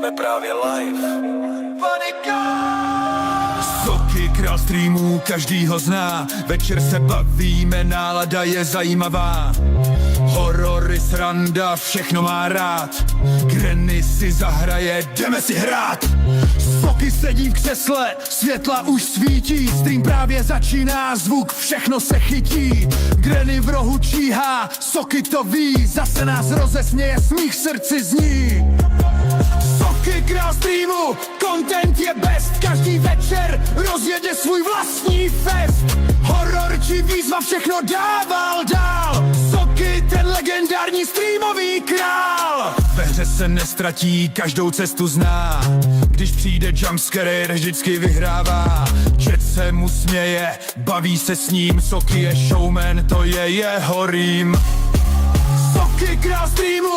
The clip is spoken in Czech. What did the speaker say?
jsme právě live. Soky, král streamů, každý ho zná. Večer se bavíme, nálada je zajímavá. Horory, sranda, všechno má rád. Granny si zahraje, jdeme si hrát. Soky sedí v křesle, světla už svítí. Stream právě začíná, zvuk, všechno se chytí. Granny v rohu číhá, Soky to ví. Zase nás rozesměje, smích v srdci zní. Soky, král streamu, content je best. Každý večer rozjede svůj vlastní fest. Horor či výzva, všechno dával dál. Soky, ten legendární streamový král. Ve hře se nestratí, každou cestu zná. Když přijde jumpscare, vždycky vyhrává. Chat se mu směje, baví se s ním. Soky je showman, to je jeho rým. Soky, král streamu.